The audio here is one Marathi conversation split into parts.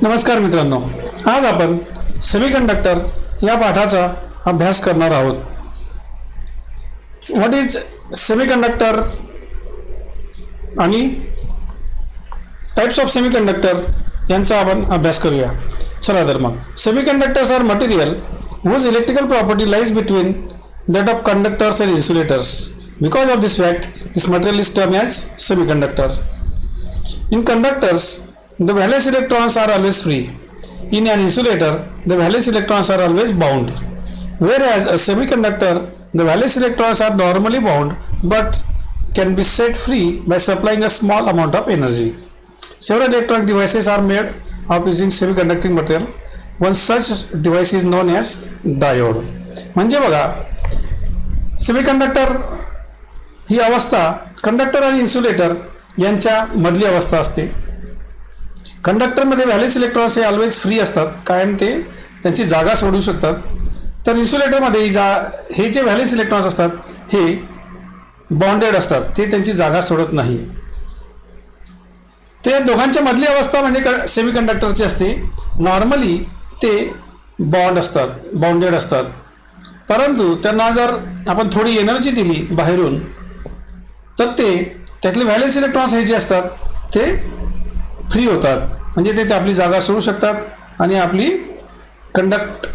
नमस्कार मित्रांनो, आज आपण सेमीकंडक्टर या पाठाचा अभ्यास करणार आहोत. व्हॉट इज सेमीकंडक्टर आणि टाइप्स ऑफ सेमीकंडक्टर यांचा आपण अभ्यास करूया. चला तर मग. Semiconductors are material whose electrical property lies between that of conductors and insulators. Because of this fact, this material is termed as semiconductor. In conductors, the valence electrons are always free. In an insulator, the valence electrons are always bound. Whereas a semiconductor, the valence electrons are normally bound but can be set free by supplying a small amount of energy. Several electronic devices are made of using semiconducting material. One such device is known as diode. म्हणजे बघा, सेमीकंडक्टर ही अवस्था कंडक्टर आणि इन्सुलेटर यांच्या मधली अवस्था असते. कंडक्टरमध्ये व्हॅलेन्स इलेक्ट्रॉन्स हे ऑलवेज फ्री असतात, कारण ते त्यांची जागा सोडू शकतात. तर इन्सुलेटरमध्ये हे जे व्हॅलेन्स इलेक्ट्रॉन्स असतात हे बॉन्डेड असतात, ते त्यांची जागा सोडत नाही. ते दोघांच्या मधली अवस्था म्हणजे सेमीकंडक्टरची असते. नॉर्मली ते बॉन्ड असतात, बाउंडेड असतात. परंतु त्यांना जर आपण थोडी एनर्जी दिली बाहेरून, तर ते त्यातले व्हॅलेन्स इलेक्ट्रॉन्स हे जे असतात ते फ्री होतात. म्हणजे ते आपली जागा सोडू शकतात आणि आपली कंडक्ट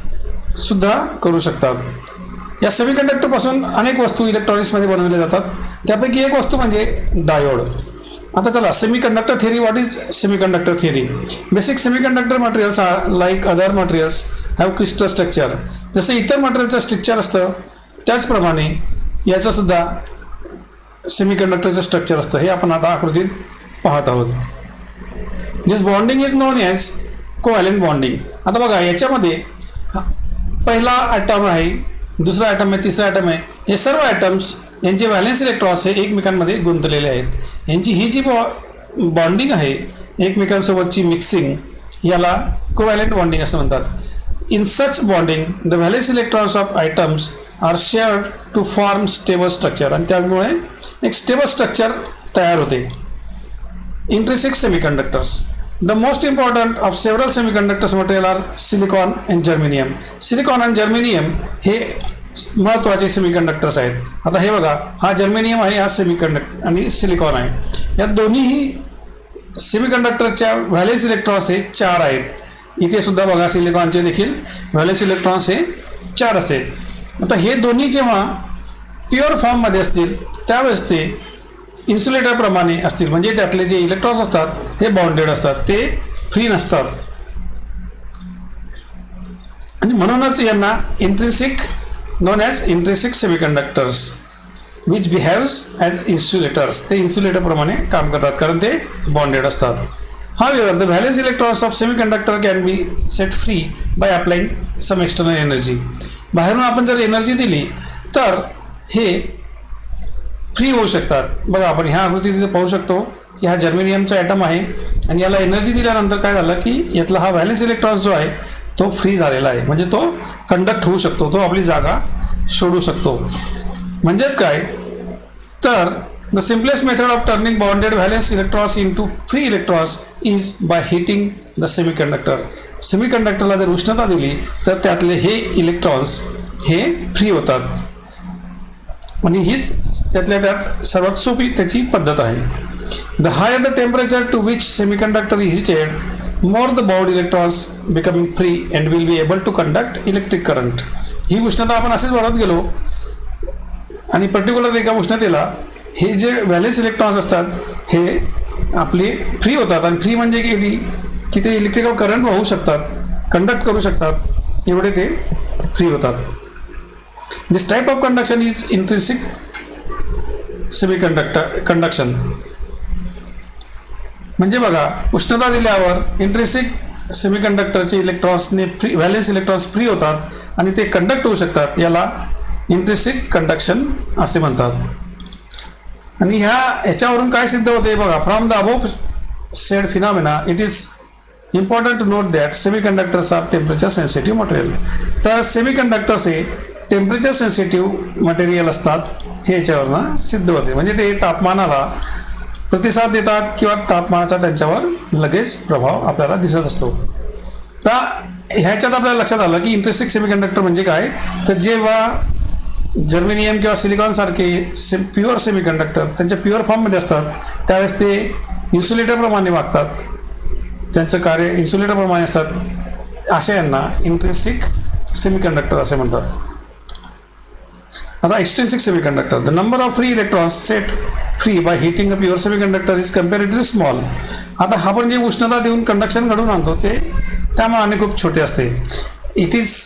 सुद्धा करू शकतात. या सेमीकंडक्टरपासून अनेक वस्तू इलेक्ट्रॉनिक्समध्ये बनवल्या जातात. त्यापैकी एक वस्तू म्हणजे डायोड. आता चला, semiconductor theory. What is semiconductor theory? Basic semiconductor materials are like other materials have crystal structure. जसं इतर मटेरियलचं स्ट्रक्चर असतं त्याचप्रमाणे याचं सुद्धा सेमीकंडक्टरचं स्ट्रक्चर असतं. हे आपण आता आकृतीत पाहत आहोत. This bonding is known as covalent bonding. आता बघा, याच्यामध्ये पहिला ॲटम आहे, दुसरा ॲटम आहे, तिसरा ॲटम आहे. हे सर्व ॲटम्स यांचे व्हॅलेन्स इलेक्ट्रॉन्स हे एकमेकांमध्ये गुंतलेले आहेत. यांची ही जी बॉन्डिंग आहे एकमेकांसोबतची मिक्सिंग, याला कोव्हॅलेंट बॉन्डिंग असं म्हणतात. In such bonding the valence electrons of atoms are shared to form stable structure. आणि त्यामुळे एक स्टेबल स्ट्रक्चर तयार होते. Intrinsic semiconductors. The most important of several semiconductors material are silicon and germanium. Silicon आणि जर्मेनियम हे महत्त्वाचे सेमीकंडक्टर्स आहेत. आता हे बघा, हा जर्मेनियम आहे, हा सेमीकंडक्टर आणि सिलिकॉन आहे. या दोन्हीही सेमीकंडक्टरच्या व्हॅलेन्स इलेक्ट्रॉन्स हे 4 आहेत. इथे सुद्धा बघा, सिलिकॉनचे देखील व्हॅलेन्स इलेक्ट्रॉन्स हे 4 असेल. आता हे दोन्ही जेव्हा प्युअर फॉर्ममध्ये असतील त्यावेळेस ते इन्सुलेटरप्रमाणे असतील. म्हणजे त्यातले जे इलेक्ट्रॉन्स असतात हे बाउंडेड असतात, ते फ्री नसतात. आणि म्हणूनच यांना intrinsic known as intrinsic semiconductors which behaves as insulators. ते इन्सुलेटर प्रमाणे काम करतात कारण ते बॉन्डेड असतात. However, the valence electrons of semiconductor can be set free by applying some external energy. बाहेरून आपण जर एनर्जी दिली तर हे फ्री होऊ शकतात. बघा, आपण ह्या आकृतीत पाहू शकतो की हा जर्मेनियमचा ॲटम आहे आणि याला एनर्जी दिल्यानंतर काय झालं की यातला हा व्हॅलेन्स इलेक्ट्रॉन्स जो आहे तो फ्री झालेला आहे. म्हणजे तो कंडक्ट होऊ शकतो, तो आपली जागा सोडू शकतो. म्हणजेच काय तर the simplest method of turning bonded valence electrons into free electrons is by heating the semiconductor. सेमीकंडक्टरला जर उष्णता दिली तर त्यातले हे इलेक्ट्रॉन्स हे फ्री होतात. म्हणजे हीच त्यातल्या त्यात सर्वात सोपी त्याची पद्धत आहे. The higher the temperature to which semiconductor is heated, more the bound electrons becoming free and will be able to conduct electric current. ही उष्णता आपण असेच वाढत गेलो आणि पर्टिक्युलर एका उष्णतेला हे जे व्हॅलेन्स इलेक्ट्रॉन्स असतात हे आपले फ्री होतात. आणि फ्री म्हणजे की ते इलेक्ट्रिकल करंट वाहू शकतात, कंडक्ट करू शकतात, एवढे ते फ्री होतात. This type of conduction is intrinsic semiconductor conduction. म्हणजे बघा, उष्णता दिल्यावर इंट्रिन्सिक सेमीकंडक्टरचे इलेक्ट्रॉन्सने फ्री व्हॅलेन्स इलेक्ट्रॉन्स फ्री होतात आणि ते कंडक्ट होऊ शकतात. याला इंट्रिन्सिक कंडक्शन असे म्हणतात. आणि ह्याच्यावरून काय सिद्ध होते बघा, from the above said phenomena it is important to note that semiconductors are temperature sensitive material. तर सेमीकंडक्टर्स हे टेम्परेचर सेन्सिटिव्ह मटेरियल असतात हे याच्यावरनं सिद्ध होते. म्हणजे ते तापमानाला प्रतिसाद देतात किंवा तापमानाचा त्यांच्यावर लगेच प्रभाव आपल्याला दिसत असतो. तर ह्याच्यात आपल्याला लक्षात आलं की इंट्रिन्सिक सेमीकंडक्टर म्हणजे काय, तर जेव्हा जर्मेनियम किंवा सिलिकॉन सारखे प्युअर सेमीकंडक्टर त्यांच्या प्युअर फॉर्ममध्ये असतात त्यावेळेस ते इन्सुलेटरप्रमाणे वागतात, त्यांचं कार्य इन्सुलेटरप्रमाणे असतात. अशा यांना इंट्रिन्सिक सेमीकंडक्टर असे म्हणतात. आता extrinsic semiconductor, the number of free electrons set free by heating a pure semiconductor is comparatively small. आता आपण जे उष्णता देऊन कंडक्शन घडवून आणतो ते त्या मानाने खूप छोटे असते. It is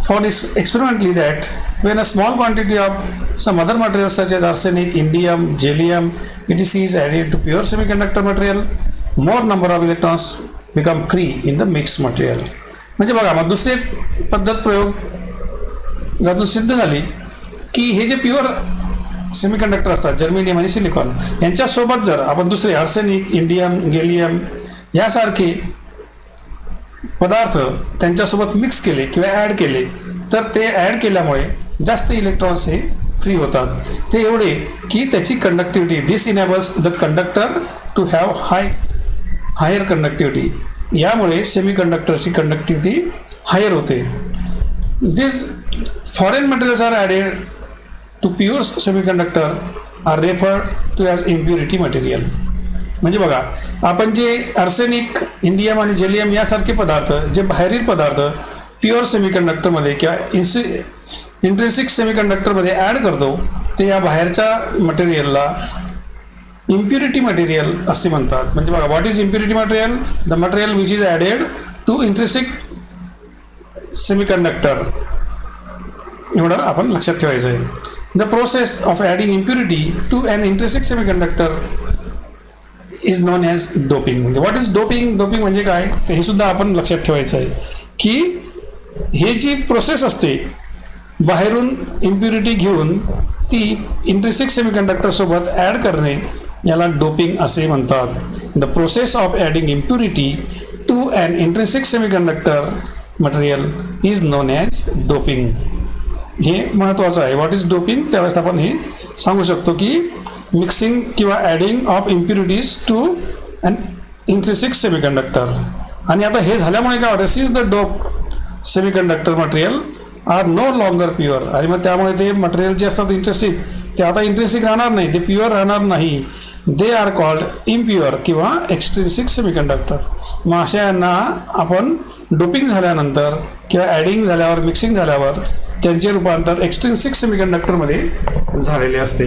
found experimentally that when a small quantity of some other materials such as arsenic, indium, gallium, etc. is added to pure semiconductor material, more number of electrons become free in the mixed material. म्हणजे बघा, मग दुसरी एक पद्धत प्रयोग यातून सिद्ध झाली की हे जे प्युअर सेमीकंडक्टर असतात जर्मेनियम आणि सिलिकॉन यांच्यासोबत जर आपण दुसरे आर्सेनिक, इंडियम, गॅलियम यासारखे पदार्थ त्यांच्यासोबत मिक्स केले किंवा ॲड केले तर ते ॲड केल्यामुळे जास्त इलेक्ट्रॉन्स हे फ्री होतात. ते एवढे की त्याची conductivity, this enables the conductor to have higher conductivity. यामुळे सेमीकंडक्टरची कंडक्टिव्हिटी हायर होते. This foreign materials are added to pure semiconductor are referred to as impurity material. म्हणजे बघा, आपण जे आर्सेनिक, इंडियम आणि जेलियम यासारखे पदार्थ, जे बाहेरील पदार्थ प्युअर सेमीकंडक्टरमध्ये किंवा इंट्रिन्सिक सेमीकंडक्टरमध्ये ॲड करतो ते या बाहेरच्या मटेरियलला इम्प्युरिटी मटेरियल असे म्हणतात. म्हणजे बघा, what is impurity material? The material which is added to intrinsic semiconductor. एवढं आपण लक्षात ठेवायचं आहे. The process of adding impurity to an intrinsic semiconductor is known as doping. म्हणजे व्हॉट इज डोपिंग? डोपिंग म्हणजे काय हे सुद्धा आपण लक्षात ठेवायचं आहे की हे जी प्रोसेस असते बाहेरून इम्प्युरिटी घेऊन ती इंट्रिन्सिक सेमीकंडक्टर सोबत ॲड करणे याला डोपिंग असे म्हणतात. The process of adding impurity to an intrinsic semiconductor material is known as doping. हे महत्त्वाचं आहे. व्हॉट इज डोपिंग त्यावेळेस आपण हे सांगू शकतो की मिक्सिंग किंवा adding of impurities to an intrinsic semiconductor. आणि आता हे झाल्यामुळे काय होतं, these the dope semiconductor material are no longer pure. आणि मग त्यामुळे ते मटेरियल जे असतात इंट्रिन्सिक ते आता इंट्रिन्सिक राहणार नाही, ते प्युअर राहणार नाही. दे आर कॉल्ड इम्प्युअर किंवा एक्सट्रिन्सिक सेमीकंडक्टर. मग अशा यांना आपण डोपिंग झाल्यानंतर किंवा ॲडिंग झाल्यावर, मिक्सिंग झाल्यावर त्यांचे रूपांतर एक्सट्रिन्सिक सेमीकंडक्टरमध्ये झालेले असते.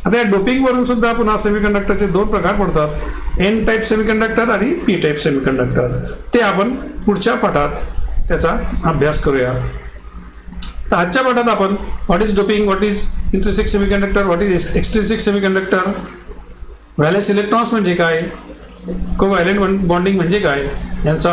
आता या डोपिंगवरून सुद्धा पुन्हा सेमीकंडक्टरचे दोन प्रकार पडतात, एन टाईप सेमीकंडक्टर आणि पी टाईप सेमीकंडक्टर. ते आपण पुढच्या पाठात त्याचा अभ्यास करूया. तर आजच्या पाठात आपण what is doping, what is intrinsic semiconductor, what is extrinsic semiconductor, valence electrons म्हणजे काय, कोव्हॅलेंट बॉन्डिंग म्हणजे काय यांचा